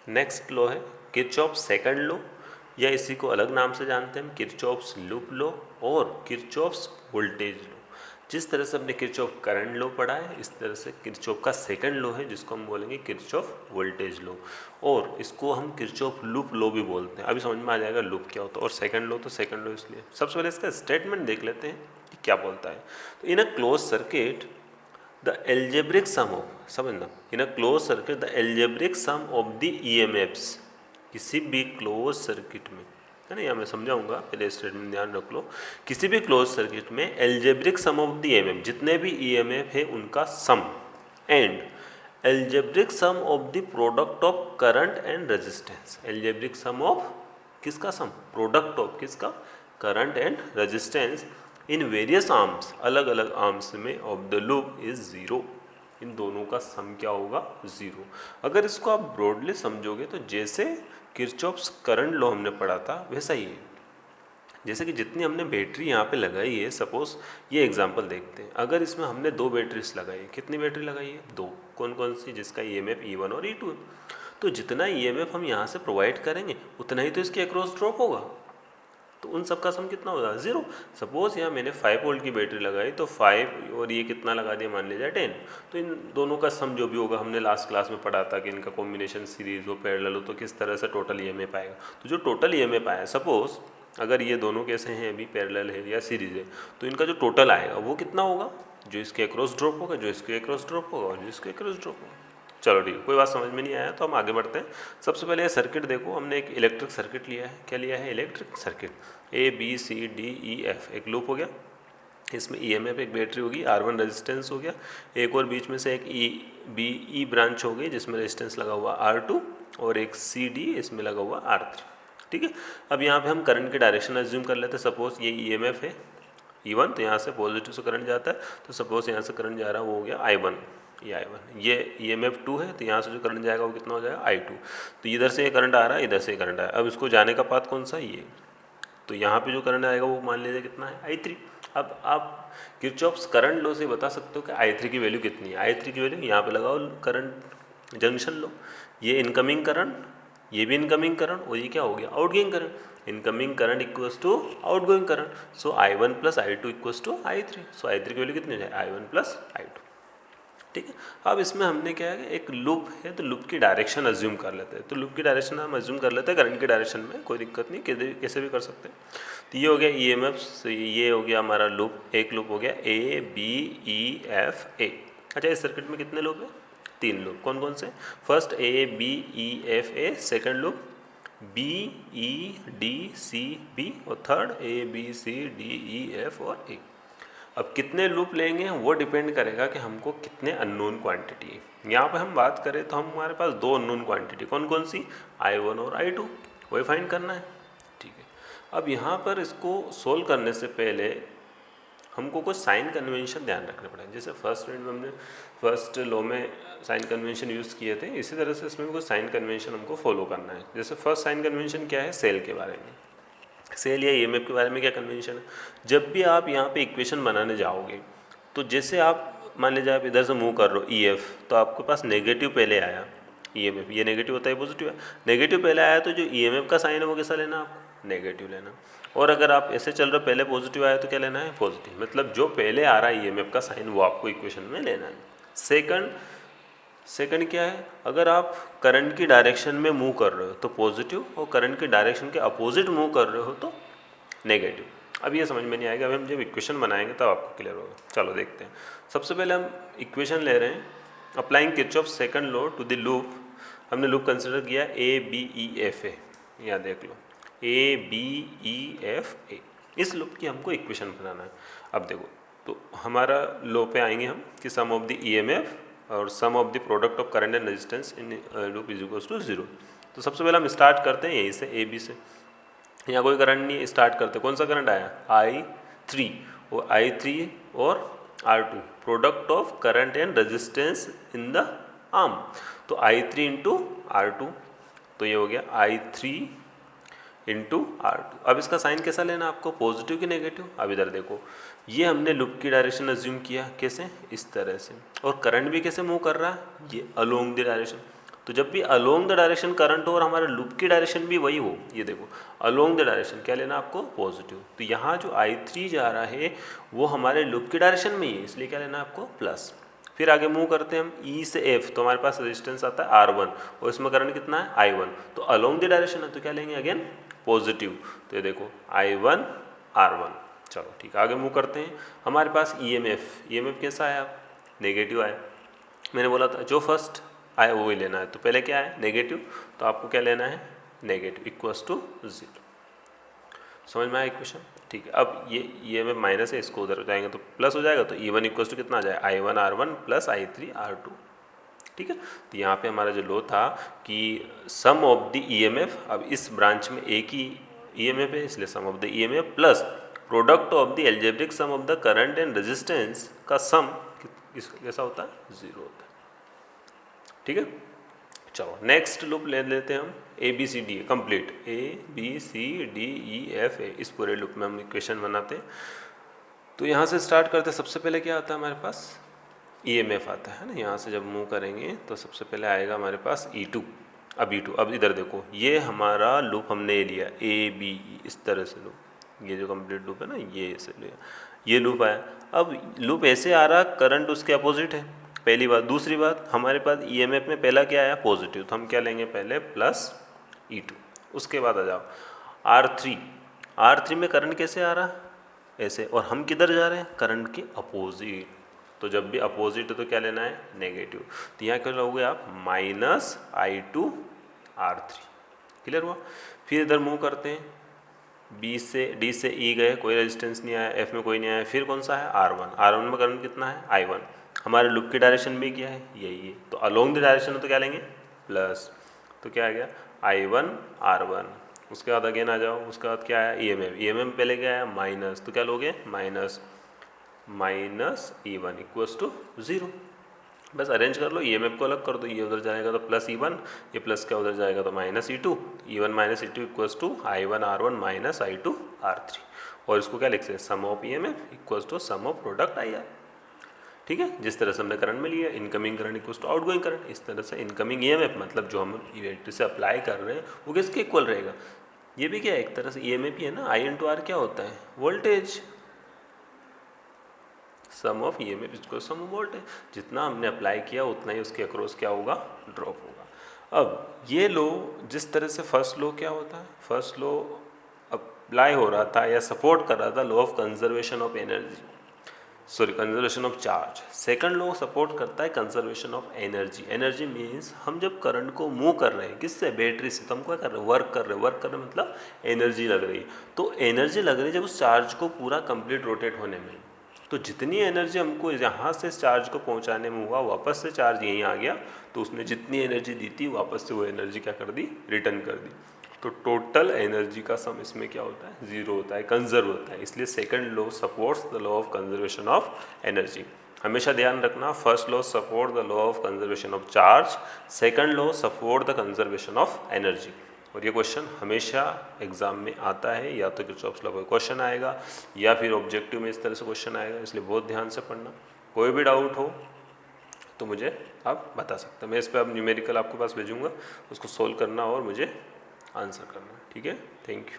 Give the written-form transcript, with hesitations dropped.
Next law है Kirchhoff second law, या इसी को अलग नाम से जानते हैं हम किरचॉफ्स लूप लॉ और किरचॉफ्स वोल्टेज लॉ। जिस तरह से हमने किरचॉफ करंट लॉ पढ़ा है, इस तरह से किरचॉफ का सेकंड लॉ है जिसको हम बोलेंगे किरचॉफ वोल्टेज लॉ, और इसको हम किरचॉफ लूप लॉ भी बोलते हैं। अभी समझ में आ जाएगा लूप क्या होता है और सेकंड लॉ तो सेकंड लॉ इसलिए। सबसे पहले इसका स्टेटमेंट देख लेते हैं कि क्या बोलता है। तो in a close circuit the algebraic sum of, समझना, in a close circuit the algebraic sum of the EMFs, किसी भी क्लोज सर्किट में, है ना, यहाँ मैं समझाऊंगा, पहले स्टेटमेंट ध्यान रख लो। किसी भी क्लोज सर्किट में algebraic sum of the EMF, जितने भी ईएमएफ है उनका sum, and algebraic sum of the product of current and resistance. Algebraic sum of किसका सम, प्रोडक्ट ऑफ किसका, current and resistance in various arms, अलग अलग arms में of the loop is zero. इन दोनों का सम क्या होगा, जीरो। अगर इसको आप ब्रॉडली समझोगे तो जैसे किरचॉफ्स करंट लॉ हमने पढ़ा था वैसा ही है। जैसे कि जितनी हमने बैटरी यहाँ पे लगाई है, सपोज ये एग्जांपल देखते हैं, अगर इसमें हमने 2 बैटरीज लगाई है, कितनी बैटरी लगाई है, 2। कौन कौन सी, जिसका ईएमएफ E1 और E2 है। तो जितना ईएमएफ हम यहाँ से प्रोवाइड करेंगे उतना ही तो इसके अक्रॉस ड्रॉप होगा, तो उन सब का सम कितना होगा, जीरो। सपोज यहाँ मैंने 5 वोल्ट की बैटरी लगाई तो 5 और ये कितना लगा दिया, मान लीजिए 10, तो इन दोनों का सम जो भी होगा, हमने लास्ट क्लास में पढ़ा था कि इनका कॉम्बिनेशन सीरीज हो, पैरेलल हो, तो किस तरह से टोटल ईएमएफ आएगा। तो जो टोटल ईएमएफ आया, सपोज अगर ये दोनों कैसे हैं, अभी पैरेलल है या सीरीज है, तो इनका जो टोटल आएगा वो कितना होगा, जो इसके अक्रॉस ड्रॉप होगा, जो इसके अक्रॉस ड्रॉप होगा और जो इसके अक्रॉस ड्रॉप होगा। चलो ठीक है, कोई बात समझ में नहीं आया तो हम आगे बढ़ते हैं। सबसे पहले सर्किट देखो, हमने एक इलेक्ट्रिक सर्किट लिया है। क्या लिया है, इलेक्ट्रिक सर्किट। ABCDEF एक लूप हो गया, इसमें EMF एक बैटरी होगी, R1 रेजिस्टेंस हो गया, एक और बीच में से एक BE ब्रांच हो गई जिसमें रेजिस्टेंस लगा हुआ R2, और एक CD इसमें लगा हुआ R3। ठीक है, अब यहाँ पे हम करंट की डायरेक्शन एज्यूम कर लेते हैं। सपोज ये EMF है E1, तो यहाँ से पॉजिटिव से करंट जाता है, तो सपोज यहाँ से करंट जा रहा है वो हो गया I1, ये I1। ये EMF 2 है, तो यहाँ से जो करंट जाएगा वो कितना हो जाएगा, I2। तो इधर से ये करंट आ रहा है, इधर से ये करंट आया, अब इसको जाने का पाथ कौन सा है, ये। तो यहाँ पे जो करंट आएगा वो मान लीजिए कितना है, I3। अब आप किरचॉफ्स करंट लॉ से बता सकते हो कि I3 की वैल्यू कितनी है। I3 की वैल्यू यहाँ पे लगाओ, करंट जंक्शन लो, ये इनकमिंग करंट, ये भी इनकमिंग करंट, और ये क्या हो गया, outgoing current. Incoming current equals to outgoing current, so I1 plus I2 equals to I3। So I3 की वैल्यू कितनी हो जाए, I1 प्लस I2। ठीक है, अब इसमें हमने क्या है, एक लूप है तो लूप की डायरेक्शन अज्यूम कर लेते हैं। तो लूप की डायरेक्शन हम अज्यूम कर लेते हैं करंट की डायरेक्शन में, कोई दिक्कत नहीं, कैसे भी कर सकते हैं। तो ये हो गया EMF, ये हो गया हमारा लूप, एक लूप हो गया ABEFA। अच्छा, इस सर्किट में कितने लूप है, 3 लूप। कौन कौन से, first ABEFA, second loop BEDCB, और थर्ड ABCDEF और A। अब कितने लूप लेंगे वो डिपेंड करेगा कि हमको कितने अननोन क्वांटिटी है। यहाँ पे हम बात करें तो हमारे पास 2 अननोन क्वांटिटी, कौन कौन सी, I1 और I2, वही फाइंड करना है। ठीक है, अब यहाँ पर इसको सोल्व करने से पहले हमको कुछ साइन कन्वेंशन ध्यान रखने पड़ेंगे। जैसे फर्स्ट यूनिट में हमने फर्स्ट लॉ में साइन कन्वेंशन यूज़ किए थे, इसी तरह से इसमें भी कुछ साइन कन्वेंशन हमको फॉलो करना है। जैसे फर्स्ट साइन कन्वेंशन क्या है, सेल के बारे में, सेल या EMF के बारे में क्या कन्वेंशन है। जब भी आप यहाँ पे इक्वेशन बनाने जाओगे तो जैसे आप मान लीजिए आप इधर से मूव कर रहे हो EF, तो आपके पास नेगेटिव पहले आया EMF, ये नेगेटिव होता है, पॉजिटिव है, नेगेटिव पहले आया तो जो EMF का साइन है वो कैसा लेना, आपको नेगेटिव लेना। और अगर आप ऐसे चल रहे हो, पहले पॉजिटिव आया तो क्या लेना है, पॉजिटिव, मतलब जो पहले आ रहा है EMF का साइन वो आपको इक्वेशन में लेना है। सेकंड क्या है, अगर आप करंट की डायरेक्शन में मूव कर रहे हो तो पॉजिटिव, और करंट की डायरेक्शन के अपोजिट मूव कर रहे हो तो नेगेटिव। अब ये समझ में नहीं आएगा, अभी हम जब इक्वेशन बनाएंगे तब आपको क्लियर होगा। चलो देखते हैं। सबसे पहले हम इक्वेशन ले रहे हैं, applying Kirchhoff second law to the loop. हमने लूप कंसिडर किया ABEFA, यहाँ देख लो ABEFA, इस लूप की हमको इक्वेशन बनाना है। अब देखो, तो हमारा लॉ पे आएंगे हम कि सम ऑफ द EMF और sum of the product of current and resistance in loop is equals to 0। तो सबसे पहले हम स्टार्ट करते हैं यहीं से, AB से। यहाँ कोई करंट नहीं है, स्टार्ट करते, कौन सा करंट आया, I3, और I3 और R2, product of current and resistance in the arm, तो I3 इंटू R2, तो ये हो गया I3 इंटू R2। अब इसका साइन कैसा लेना आपको, पॉजिटिव कि नेगेटिव। अब इधर देखो, ये हमने लूप की डायरेक्शन अज्यूम किया, कैसे, इस तरह से, और करंट भी कैसे मूव कर रहा है, ये अलोंग द डायरेक्शन, तो जब भी अलोंग द डायरेक्शन करंट हो और हमारे लूप की डायरेक्शन भी वही हो, ये देखो अलोंग द डायरेक्शन क्या लेना आपको, पॉजिटिव। तो यहाँ जो I3 जा रहा है वो हमारे लूप की डायरेक्शन में ही है, इसलिए क्या लेना आपको, प्लस। फिर आगे मूव करते हैं हम E से F, तो हमारे पास रेजिस्टेंस आता है R1 और इसमें करंट कितना है I1, तो अलोंग द डायरेक्शन है तो क्या लेंगे अगेन पॉजिटिव। तो ये देखो I1 R1। चलो ठीक है, आगे मूव करते हैं। हमारे पास EMF कैसा आया, नेगेटिव आया। मैंने बोला था जो फर्स्ट आया वो ही लेना है, तो पहले क्या है नेगेटिव, तो आपको क्या लेना है नेगेटिव इक्वल्स टू 0। समझ में आया इक्वेशन, ठीक है। अब ये में माइनस है, इसको उधर जाएंगे तो प्लस हो जाएगा, तो E1 इक्वल्स टू कितना आ जाए I1 R1 plus I3 R2, ठीक है। तो यहाँ पे हमारा जो लो था कि सम ऑफ द EMF, अब इस ब्रांच में एक ही EMF है इसलिए sum of the EMF plus product of the algebraic sum of the current and resistance का सम कैसा होता है, 0 होता है, ठीक है। चलो नेक्स्ट लूप ले लेते हैं हम, ABCD कंप्लीट, ABCDEFA, इस पूरे लूप में हम इक्वेशन बनाते हैं। तो यहाँ से स्टार्ट करते हैं। सबसे पहले क्या आता है हमारे पास, EMF आता है ना। यहाँ से जब मूव करेंगे तो सबसे पहले आएगा हमारे पास E2। अब इधर देखो, ये हमारा लूप हमने लिया ABE, इस तरह से लूप, ये जो कंप्लीट लूप है ना ये ऐसे लिया, ये लूप आया। अब लूप ऐसे आ रहा, करंट उसके अपोजिट है, पहली बात। दूसरी बात, हमारे पास EMF में पहला क्या आया, पॉजिटिव, तो हम क्या लेंगे पहले प्लस E2। उसके बाद आ जाओ R3 में करंट कैसे आ रहा, ऐसे, और हम किधर जा रहे हैं, करंट के अपोजिट। तो जब भी अपोजिट है तो क्या लेना है नेगेटिव, तो यहाँ क्या लोगे आप माइनस I2 R3, क्लियर हुआ। फिर इधर मूव करते हैं, D से E गए, कोई रेजिस्टेंस नहीं आया, F में कोई नहीं आया। फिर कौन सा है R1 में करंट कितना है I1, हमारे लूप की डायरेक्शन भी क्या है यही है, तो अलोंग द डायरेक्शन है तो क्या लेंगे प्लस, तो क्या आ गया I1 R1। उसके बाद अगेन आ जाओ, उसके बाद क्या आया EMF पहले क्या आया माइनस, तो क्या लोगे माइनस E1 इक्वल्स टू 0। बस अरेंज कर लो, EMF को अलग कर दो, ये उधर जाएगा तो प्लस E1, ये प्लस क्या उधर जाएगा तो minus E2, E1 minus E2 equals to I1 R1 minus I2 R3। और इसको क्या लिख सकते हैं, sum of EMF equals to sum of product IR, ठीक है। जिस तरह से हमने करंट में लिया, incoming current equals to outgoing current, इस तरह से इनकमिंग EMF मतलब जो हम इलेक्ट्रिसिटी से अप्लाई कर रहे हैं वो किसके इक्वल रहेगा, ये भी क्या है एक तरह से EMF ही है ना, I इंटू R क्या होता है वोल्टेज, सम ऑफ EMF इसको सम ऑफ वोल्टेज, जितना हमने अप्लाई किया उतना ही उसके अक्रॉस क्या होगा ड्रॉप होगा। अब ये लो, जिस तरह से फर्स्ट लो क्या होता है, फर्स्ट लो अप्लाई हो रहा था या सपोर्ट कर रहा था law of conservation of energy, sorry conservation of charge. Second law support करता है कंजर्वेशन ऑफ एनर्जी मीन्स हम जब करंट को मूव कर रहे हैं किससे, बैटरी से, तो हम क्या कर रहे हैं वर्क कर रहे हैं मतलब एनर्जी लग रही है। तो एनर्जी लग रही है जब उस चार्ज को पूरा कंप्लीट रोटेट होने में, तो जितनी एनर्जी हमको यहाँ से चार्ज को पहुँचाने में हुआ, वापस से चार्ज यहीं आ गया, तो उसने जितनी एनर्जी दी थी वापस से वो एनर्जी क्या कर दी, रिटर्न कर दी। तो टोटल एनर्जी का सम इसमें क्या होता है 0 होता है, कंजर्व होता है। इसलिए second law supports the law of conservation of energy. हमेशा ध्यान रखना, first law support the law of conservation of charge, second law support the conservation of energy. और ये क्वेश्चन हमेशा एग्जाम में आता है, या तो किरचॉफ्स लॉ का क्वेश्चन आएगा या फिर ऑब्जेक्टिव में इस तरह से क्वेश्चन आएगा, इसलिए बहुत ध्यान से पढ़ना। कोई भी डाउट हो तो मुझे आप बता सकते हैं, मैं इस पर अब न्यूमेरिकल आपके पास भेजूँगा, उसको सोल्व करना और मुझे आंसर करना, ठीक है। Thank you.